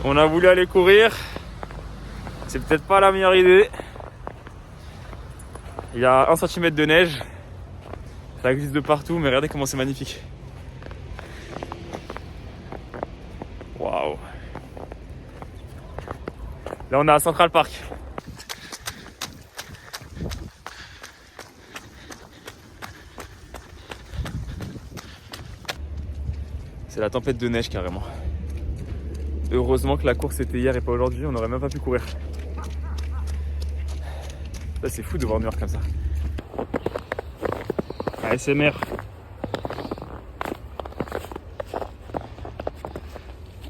On a voulu aller courir. C'est peut-être pas la meilleure idée. Il y a 1 cm de neige. Ça glisse de partout, mais regardez comment c'est magnifique. Waouh. Là, on est à Central Park. C'est la tempête de neige carrément. Heureusement que la course était hier et pas aujourd'hui, on n'aurait même pas pu courir. Ça, c'est fou de voir New York comme ça. ASMR.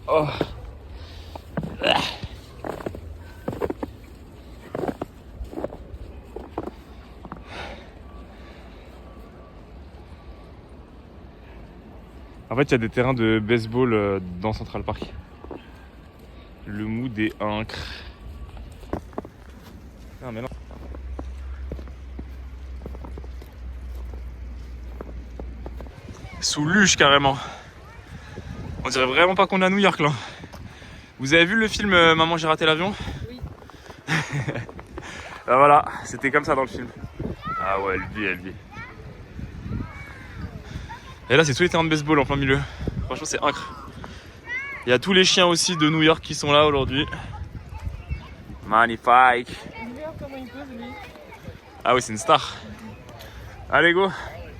Oh. En fait, il y a des terrains de baseball dans Central Park. Le mou des Incres. Ah, mais non. Sous luge carrément. On dirait vraiment pas qu'on est à New York là. Vous avez vu le film Maman j'ai raté l'avion? Oui. Ben voilà, c'était comme ça dans le film. Ah ouais, elle vit. Et là c'est tous les terrains de baseball en plein milieu. Franchement c'est incroyable. Il y a tous les chiens aussi de New York qui sont là aujourd'hui. Magnifique. Regarde comment il pose lui. Ah oui, c'est une star. Allez go.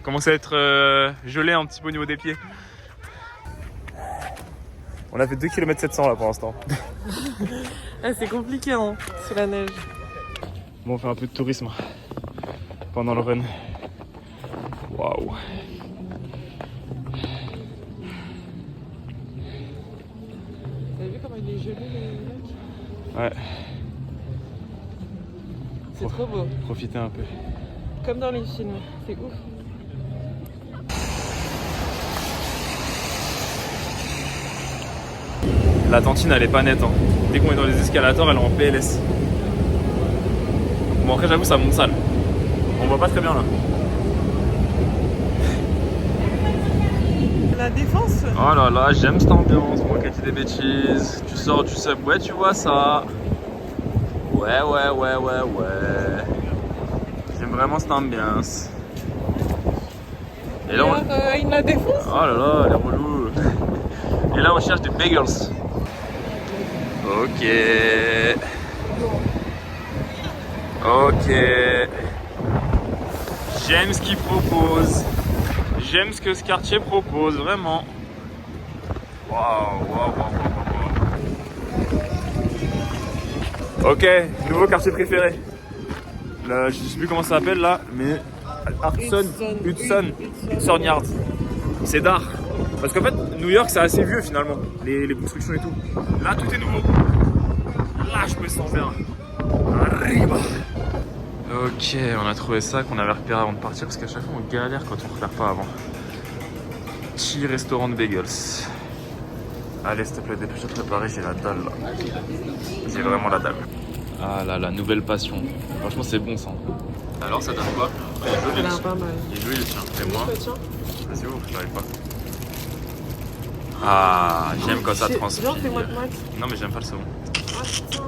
Commence à être gelé un petit peu au niveau des pieds. On a fait 2 km 700 là pour l'instant. Ah, c'est compliqué hein, sous la neige. Bon, on fait un peu de tourisme pendant le run. Waouh. T'as vu comment il est gelé le lac? Ouais. C'est trop beau. Profitez un peu. Comme dans les films, c'est ouf. La tantine elle est pas nette hein. Dès qu'on est dans les escalators elle est en PLS. Bon après j'avoue ça monte sale. On voit pas très bien là. La défense. Oh là là, j'aime cette ambiance, moi qui dis des bêtises. Tu sors du subway, tu vois ça. Ouais. J'aime vraiment cette ambiance. Et là on... Il la défense. Oh là là, elle est relou. Et là on cherche des bagels. Ok. J'aime ce qu'il propose. J'aime ce que ce quartier propose, vraiment. Waouh. Ok, nouveau quartier préféré. Je sais plus comment ça s'appelle là, mais Hudson Yards. C'est d'art. Parce qu'en fait, New York c'est assez vieux finalement, les constructions et tout. Là tout est nouveau. Là je me sens bien. Arriba. Ok, on a trouvé ça qu'on avait repéré avant de partir parce qu'à chaque fois on galère quand on ne repère pas avant. Petit restaurant de bagels. Allez s'il te plaît, dépêche-toi de préparer, j'ai la dalle là. J'ai vraiment la dalle. Ah là, la nouvelle passion. Franchement c'est bon ça. Alors ça donne quoi? Il est joli, Elle a pas mal. il est joli le tien. Et moi? Tiens. C'est ouf, j'arrive pas. Ah, j'aime quand ça transpire. Genre, fais-moi de maths. Non mais j'aime pas le saumon. Ah putain.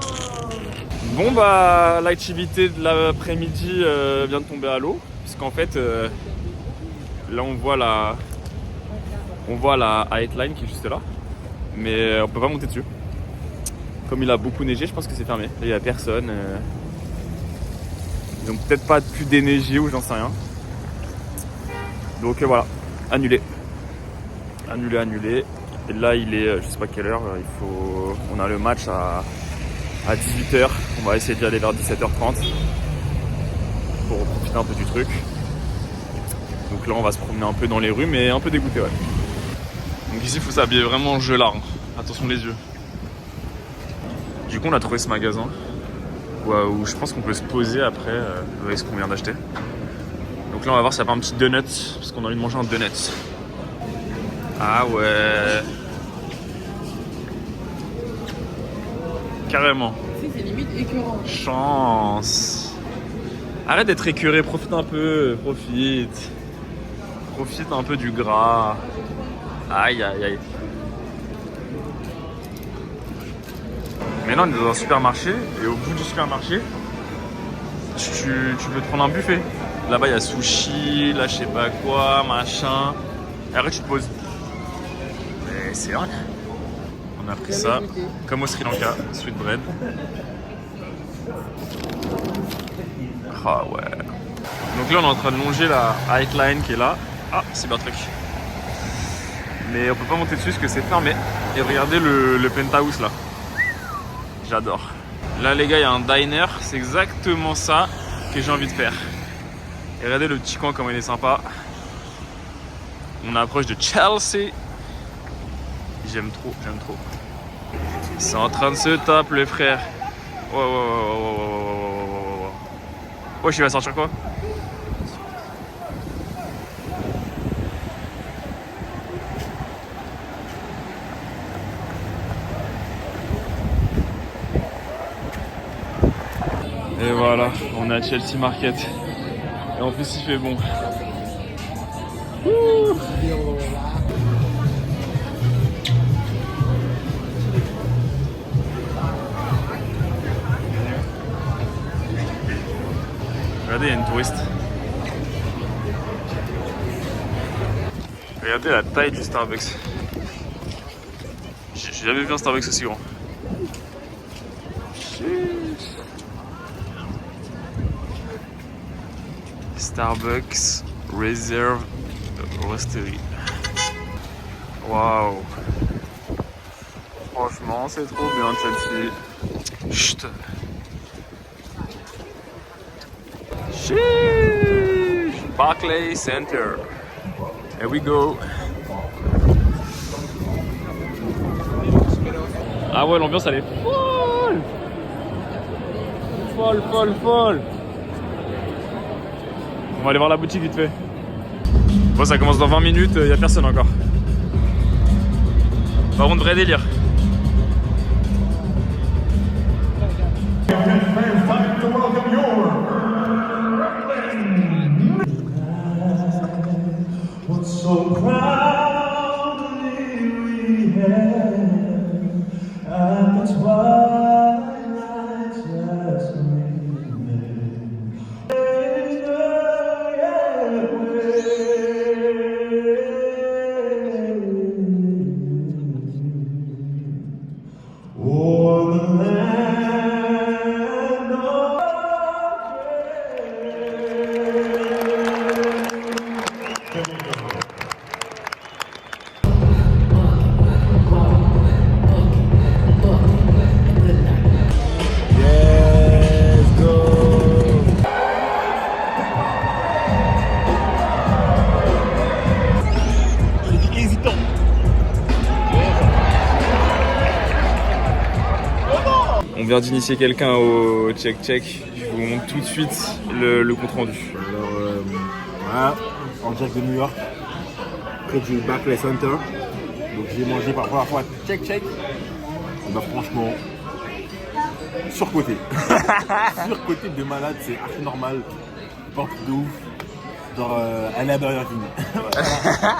Bon bah l'activité de l'après-midi vient de tomber à l'eau. Puisqu'en fait là on voit la High Line qui est juste là. Mais on peut pas monter dessus. Comme il a beaucoup neigé, je pense que c'est fermé. Là il y a personne. Ils ont peut-être pas pu déneiger ou j'en sais rien. Donc voilà, annulé. Et là il est, je sais pas quelle heure, on a le match à 18h. On va essayer d'y aller vers 17h30 pour profiter un peu du truc. Donc là on va se promener un peu dans les rues, mais un peu dégoûté, ouais. Donc ici il faut s'habiller vraiment en gelard, hein. Attention les yeux. Du coup on a trouvé ce magasin où je pense qu'on peut se poser après avec ce qu'on vient d'acheter. Donc là on va voir si ça fait un petit donut, parce qu'on a envie de manger un donut. Ah ouais. Carrément. Tu sais, c'est limite écœurant. Chance. Arrête d'être écœuré, profite un peu, profite. Profite un peu du gras. Aïe. Maintenant, on est dans un supermarché et au bout du supermarché, tu peux te prendre un buffet. Là-bas, il y a sushi, là, je sais pas quoi, machin. Et après, tu te poses. Mais c'est vrai. On a pris ça, comme au Sri Lanka, sweetbread. Ah ouais. Donc là, on est en train de longer la High Line qui est là. Ah, Cybertruck. Mais on peut pas monter dessus parce que c'est fermé. Et regardez le penthouse là. J'adore. Là les gars, il y a un diner. C'est exactement ça que j'ai envie de faire. Et regardez le petit coin comme il est sympa. On approche de Chelsea. J'aime trop, j'aime trop. Ils sont en train de se taper les frères. Oh, je vais sortir quoi? Et voilà, on est à Chelsea Market. Et en plus il fait bon. Ouh. Regardez, il y a une touriste. Regardez la taille du Starbucks. J'ai jamais vu un Starbucks aussi grand. Starbucks Reserve Roastery. Waouh. Franchement, c'est trop bien Chelsea. Chut. Sheesh. Barclays Center. Here we go. Ah ouais, l'ambiance elle est folle. Folle, folle, folle. On va aller voir la boutique vite fait. Bon, ça commence dans 20 minutes, il n'y a personne encore. Par contre, vrai délire. On vient d'initier quelqu'un au check-check. Je vous montre tout de suite le compte rendu. Alors, voilà, en direct de New York, près du Barclays Center. Donc, j'ai mangé par la première fois check-check. Et bah, franchement, surcoté. Surcoté de malade, c'est archi normal. Pas de ouf. Genre, un Burger King. Voilà.